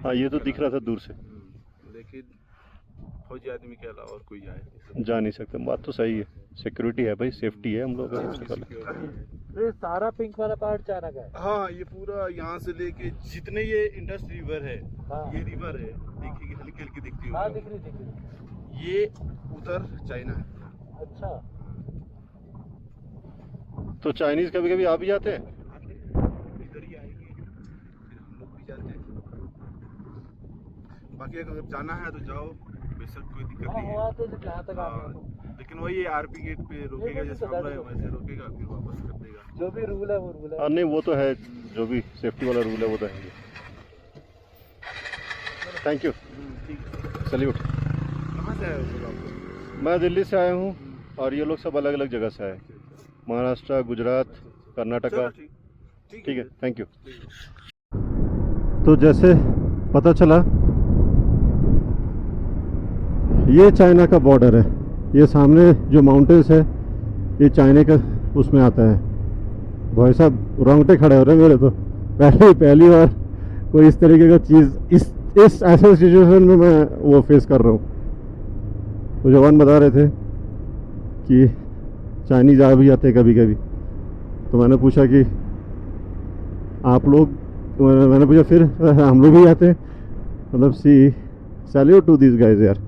हाँ ये तो दिख रहा था दूर से, लेकिन फौजी आदमी के अलावा और कोई जाए जा नहीं सकते। बात तो सही है, सिक्योरिटी है भाई, सेफ्टी है हम लोग का सबसे पहले। तो ये सारा पिंक वाला पहाड़ चाइना का है? हाँ ये पूरा यहाँ से लेके जितने ये इंडस रिवर है, हाँ। ये रिवर है, देखिए हल्की हल्की दिखती हाँ है, दिख रही। ये उधर चाइना है। अच्छा, तो चाइनीज कभी कभी आ भी जाते हैं। इधर ही आएंगे, फिर हम लोग भी जाते हैं। बाकी अगर जाना है तो जाओ, बेशक कोई दिक्कत हाँ नहीं है। हुआ तो जहाँ तक आने हाँ, को। लेकिन वही आरपी गेट पे रोकेगा, जैसे हम रहे वैसे रोकेगा, फिर वापस कर देगा। जो भी रूल है वो रूल है। हाँ नहीं वो तो है, जो भी सेफ्टी वाला रूल है वो तो है ही। थैंक यू, ठीक है। सैल्यूट। कहाँ से आए हो लोग आप? मैं दिल्ली से आया हूँ और ये लोग सब अलग अलग जगह से आए, महाराष्ट्र, गुजरात, कर्नाटका। ठीक है, थैंक यू। तो जैसे पता चला ये चाइना का बॉर्डर है, ये सामने जो माउंटेन्स है ये चाइना का उसमें आता है। भाई साहब रोंगटे खड़े हो रहे हैं मेरे तो, पहली बार कोई इस तरीके का चीज़ इस ऐसे सिचुएशन में मैं वो फेस कर रहा हूँ। तो जवान बता रहे थे कि चाइनीज़ आ भी जाते हैं कभी कभी, तो मैंने पूछा कि आप लोग, मैंने पूछा फिर हम लोग भी आते हैं, मतलब सी सैल्यूट टू दिस गाइस यार।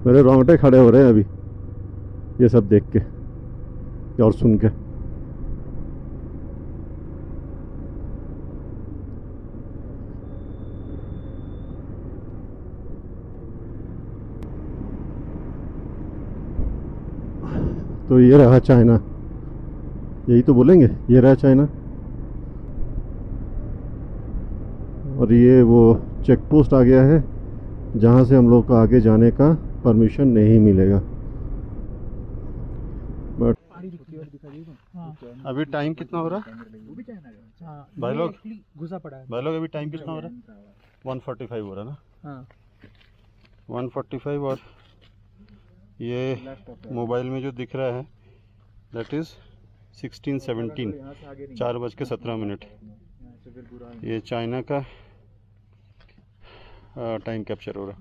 मेरे रोंगटे खड़े हो रहे हैं अभी ये सब देख के और सुन के। तो ये रहा चाइना, यही तो बोलेंगे, ये रहा चाइना। और ये वो चेक पोस्ट आ गया है जहाँ से हम लोग को आगे जाने का परमिशन नहीं मिलेगा। बट अभी टाइम कितना हो रहा है भाई लोग? घुसा पड़ा है भाई लोग अभी टाइम कितना हो रहा है? 1:45 हो रहा है ना? हाँ। 1:45। और ये मोबाइल में जो दिख रहा है दैट इज़ 16:17, 4:17। ये चाइना का टाइम कैप्चर हो रहा।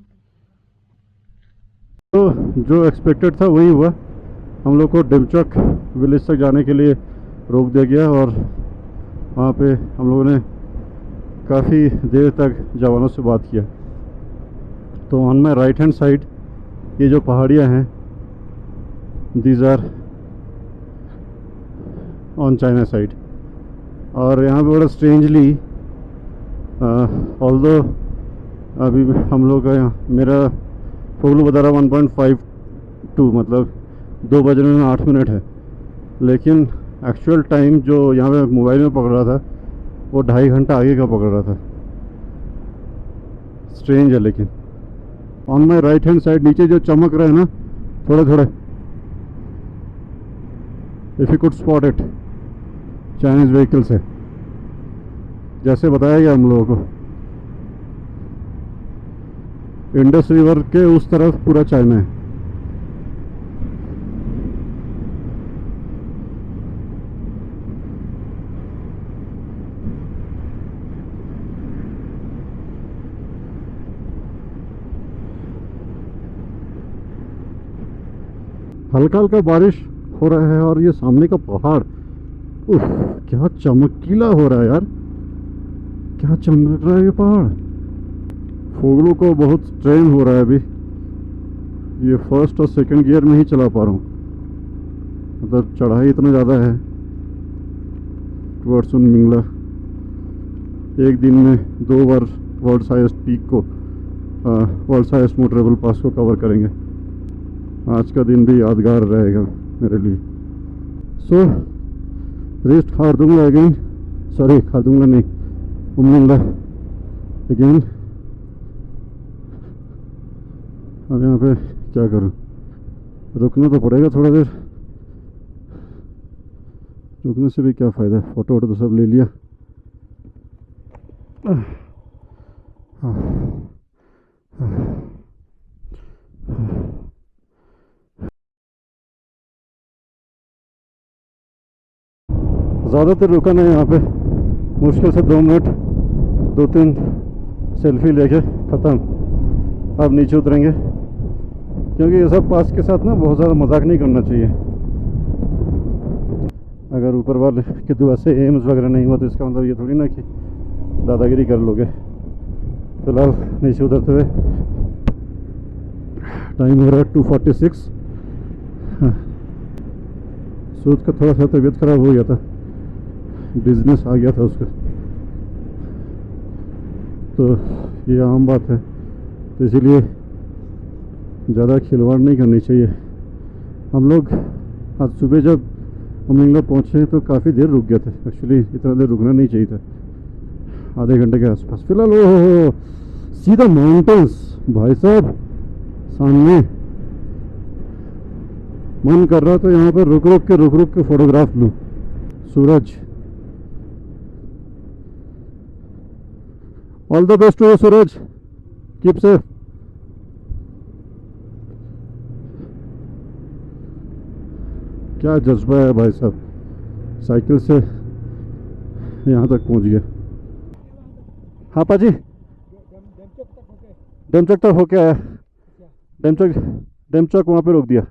तो जो एक्सपेक्टेड था वही हुआ, हम लोग को डिमचक विलेज तक जाने के लिए रोक दिया गया और वहाँ पे हम लोगों ने काफ़ी देर तक जवानों से बात किया। तो on my right hand side ये जो पहाड़ियाँ हैं these are on China side. और यहाँ पे बड़ा स्ट्रेंजली ऑल्दो अभी हम लोग का यहाँ मेरा फोगलू बता रहा 1.52, मतलब 2 बजने में 8 मिनट है, लेकिन एक्चुअल टाइम जो यहाँ पे मोबाइल में पकड़ रहा था वो 2.5 घंटा आगे का पकड़ रहा था। स्ट्रेंज है। लेकिन on my right hand side नीचे जो चमक रहा है ना थोड़े थोड़े, if you could spot it, Chinese vehicles है जैसे बताया गया हम लोगों को। इंडस रिवर के उस तरफ पूरा चाइना है। हल्का हल्का बारिश हो रहा है और ये सामने का पहाड़, उफ क्या चमकीला हो रहा है यार, क्या चमक रहा है ये पहाड़। फोगलू को बहुत ट्रेन हो रहा है अभी, ये फर्स्ट और सेकंड गियर में ही चला पा रहा हूँ, मतलब चढ़ाई इतना ज़्यादा है टुवर्ड्स उनमिंगला। एक दिन में 2 बार वर्ल्ड हाईएस्ट पीक को, वर्ल्ड हाईएस्ट मोटरेबल पास को कवर करेंगे। आज का दिन भी यादगार रहेगा मेरे लिए। So rest Khardungla again, sorry Khardungla नहीं, उनमिंगला अगेन। अब यहाँ पे क्या करूँ, रुकना तो पड़ेगा थोड़ा देर, रुकने से भी क्या फ़ायदा, फ़ोटो वोटो तो सब ले लिया। ज़्यादातर रुका नहीं यहाँ पे, मुश्किल से 2 मिनट 2-3 सेल्फी लेके ख़त्म। अब नीचे उतरेंगे, क्योंकि ये सब पास के साथ ना बहुत ज़्यादा मजाक नहीं करना चाहिए। अगर ऊपर वाले की दुआ से एम्स वगैरह नहीं हुआ तो इसका मतलब ये थोड़ी ना कि दादागिरी कर लोगे। फिलहाल नीचे उतरते हुए टाइम हो रहा है 2:46। सूद का थोड़ा सा तबीयत ख़राब हो गया था, बिजनेस आ गया था उसका, तो ये आम बात है। तो इसीलिए ज़्यादा खिलवाड़ नहीं करनी चाहिए। हम लोग आज सुबह जब उमलिंगला पहुँचे तो काफ़ी देर रुक गए थे। एक्चुअली इतना देर रुकना नहीं चाहिए था, आधे घंटे के आसपास। फिलहाल ओ सीधा माउंटेन्स भाई साहब सामने। मन कर रहा तो यहाँ पर रुक रुक के फोटोग्राफ लूँ। Suraj, all the best to Suraj, keep safe. क्या जज्बा है भाई साहब, साइकिल से यहाँ तक पहुँच गया। हाँ पाजी, डेमचौक तक होके आया। डेमचौक वहाँ पे रोक दिया,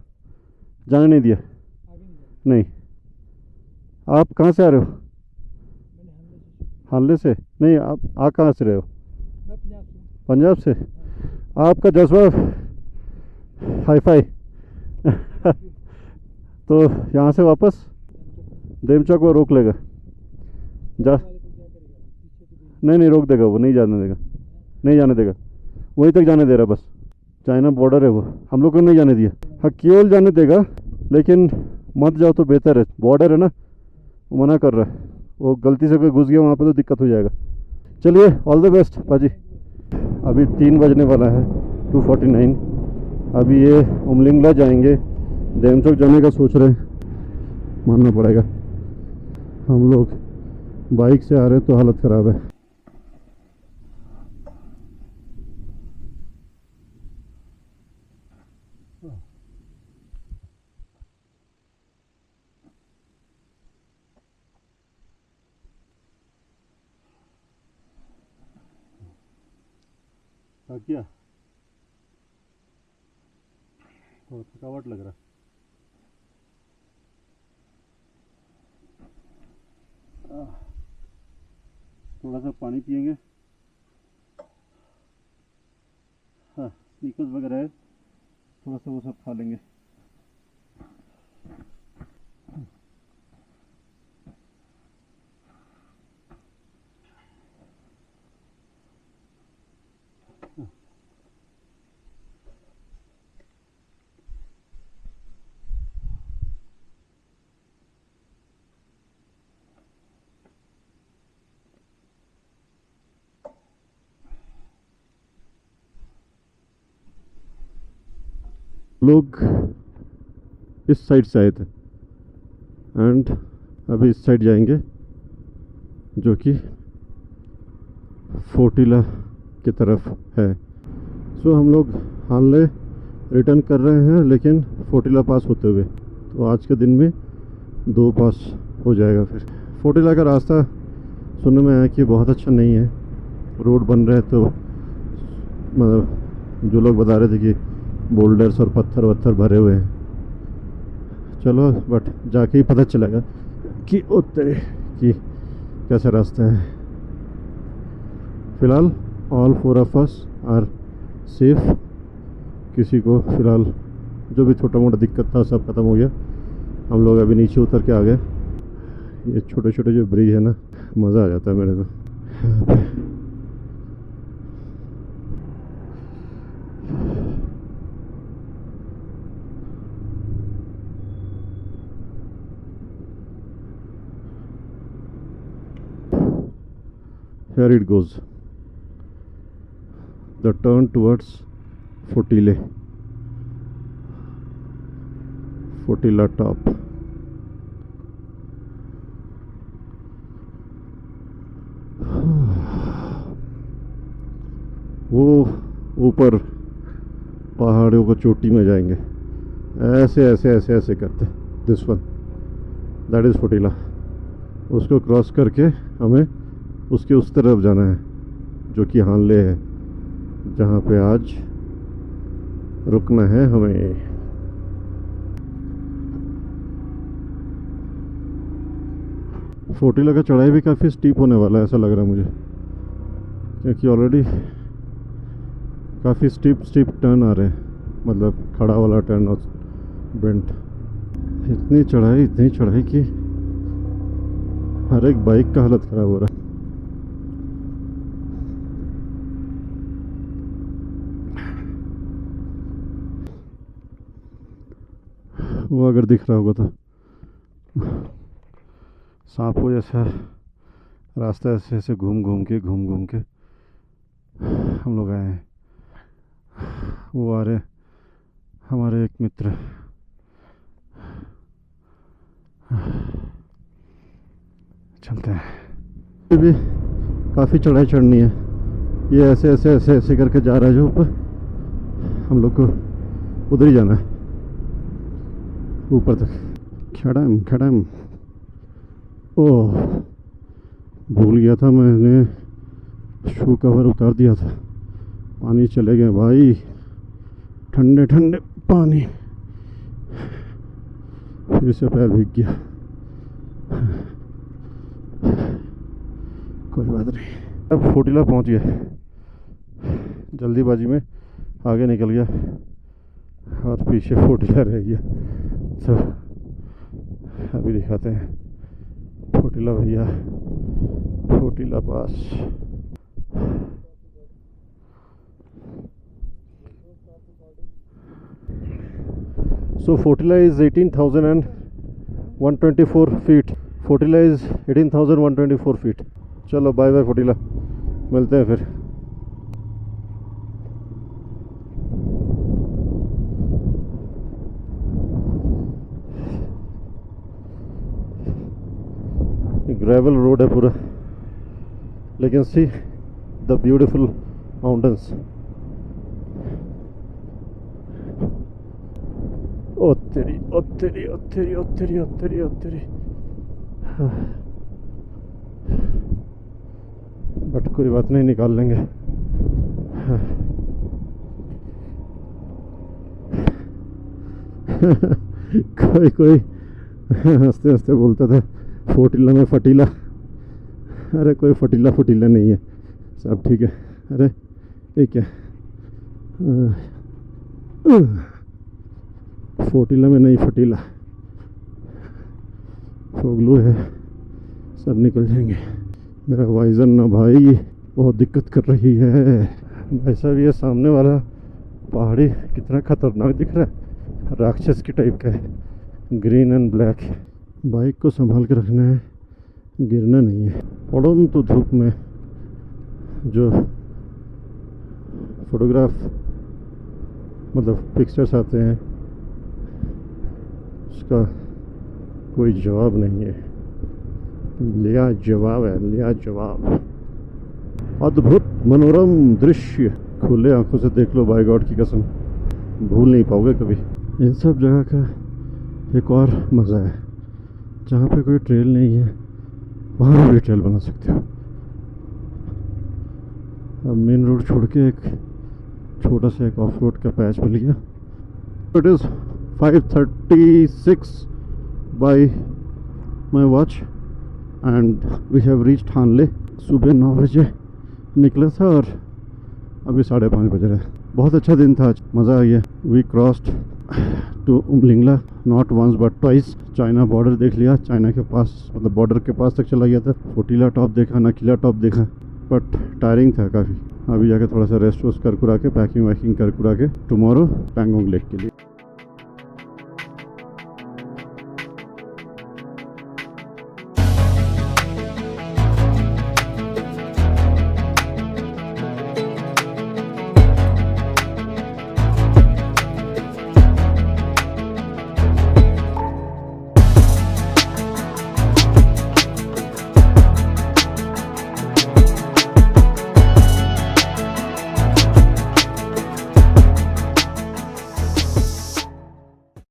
जाने नहीं दिया। नहीं, आप कहाँ से आ रहे हो? हानले से? नहीं, आप कहाँ से रहे हो? पंजाब से। आपका जज्बा हाई फाई। तो यहाँ से वापस डेमचौक वो रोक लेगा जा? नहीं रोक देगा, वो नहीं जाने देगा, नहीं जाने देगा। वहीं तक जाने दे रहा बस, चाइना बॉर्डर है वो, हम लोग को नहीं जाने दिया। हाँ केवल जाने देगा, लेकिन मत जाओ तो बेहतर है, बॉर्डर है ना, वो मना कर रहा है। वो गलती से कोई घुस गया वहाँ पे तो दिक्कत हो जाएगा। चलिए ऑल द बेस्ट पाजी। अभी 3 बजने वाला है, 2:49। अभी ये उमलिंगला जाएंगे, डेमचौक जाने का सोच रहे हैं, मानना पड़ेगा। हम लोग बाइक से आ रहे हैं तो हालत ख़राब है। क्या तो थकावट लग रहा है। थोड़ा सा पानी पिएंगे। हाँ स्नीकर्स वगैरह है, थोड़ा सा वो सब खा लेंगे। लोग इस साइड से आए थे एंड अभी इस साइड जाएंगे, जो कि फोर्टिला की तरफ है। सो हम लोग हानले रिटर्न कर रहे हैं, लेकिन फोर्टिला पास होते हुए। तो आज के दिन में 2 पास हो जाएगा। फिर फोर्टिला का रास्ता सुनने में आया कि बहुत अच्छा नहीं है, रोड बन रहे तो मतलब जो लोग बता रहे थे कि बोल्डर्स और पत्थर वत्थर भरे हुए हैं। चलो बट जाके ही पता चलेगा कि उतरे कि कैसा रास्ता है। फ़िलहाल all 4 of us are safe. किसी को फ़िलहाल जो भी छोटा मोटा दिक्कत था सब ख़त्म हो गया। हम लोग अभी नीचे उतर के आ गए। ये छोटे छोटे जो ब्रिज है ना, मज़ा आ जाता है मेरे को। Here it goes, the turn towards Fortila top. वो ऊपर पहाड़ों को चोटी में जाएंगे, ऐसे ऐसे ऐसे ऐसे करते। This one that is Fotu La. उसको क्रॉस करके हमें उसके उस तरफ जाना है। जो कि हानले है, जहाँ पे आज रुकना है हमें। फोर्टिला का चढ़ाई भी काफ़ी स्टीप होने वाला है ऐसा लग रहा है मुझे, क्योंकि ऑलरेडी काफ़ी स्टीप टर्न आ रहे हैं, मतलब खड़ा वाला टर्न और बेंट। इतनी चढ़ाई कि हर एक बाइक का हालत ख़राब हो रहा है। वो अगर दिख रहा होगा तो सांपों जैसा रास्ता ऐसे ऐसे घूम घूम के हम लोग आए हैं। वो आ रहे हमारे एक मित्र। चलते हैं। अभी भी काफ़ी चढ़ाई चढ़नी है। ये ऐसे करके जा रहा है जो ऊपर, हम लोग को उधर ही जाना है ऊपर तक। खड़म ओह, भूल गया था मैंने, शू कवर उतार दिया था। पानी चले गए भाई, ठंडे पानी, फिर से पैर भीग गया। कोई बात नहीं, अब फोर्टिला पहुंच गए। जल्दीबाजी में आगे निकल गया और पीछे फोर्टिला रह गया। तो अभी दिखाते हैं फोर्टिला भैया, फोर्टिला पास। So Fortila is 18,124 feet. Fortila is 18,124 feet. चलो बाय बाय फोर्टिला, मिलते हैं फिर। ग्रेवल रोड है पूरा, लेकिन सी द ब्यूटीफुल माउंटेन्स। ओ तेरी। बट कोई बात नहीं, निकाल लेंगे। कोई हंसते हंसते बोलता था फोर्टिला में फटीला। अरे कोई फटीला नहीं है, सब ठीक है। अरे ठीक है, फोर्टिला में नहीं फटीला, फोगलू है, सब निकल जाएंगे। मेरा वाइजन ना भाई बहुत दिक्कत कर रही है। भाई साहब ये सामने वाला पहाड़ी कितना खतरनाक दिख रहा है, राक्षस की टाइप का है, ग्रीन एंड ब्लैक। बाइक को संभाल के रखना है, गिरना नहीं है। पड़ंतु धूप में जो फोटोग्राफ मतलब पिक्चर्स आते हैं उसका कोई जवाब नहीं है। लिया जवाब। अद्भुत मनोरम दृश्य, खुले आंखों से देख लो, बाय गॉड की कसम, भूल नहीं पाओगे कभी। इन सब जगह का एक और मज़ा है, जहाँ पे कोई ट्रेल नहीं है वहाँ भी ट्रेल बना सकते हो। अब मेन रोड छोड़ के एक छोटा सा एक ऑफ रोड का पैच मिल गया। It is 5:36 by my watch and we have reached Hanle. सुबह 9 बजे निकला था और अभी 5:30 बज रहा है। बहुत अच्छा दिन था आज, मज़ा आ गया। We crossed to Umlingla not once but twice. China border देख लिया, चाइना के पास मतलब बॉर्डर के पास तक चला गया था। फोर्टिला टॉप देखा, नकीला टॉप देखा, बट टायरिंग था काफ़ी। अभी जाके थोड़ा सा रेस्ट वेस्ट कर के पैकिंग वैकिंग कर के टुमारो पैंगोंग लेक के लिए।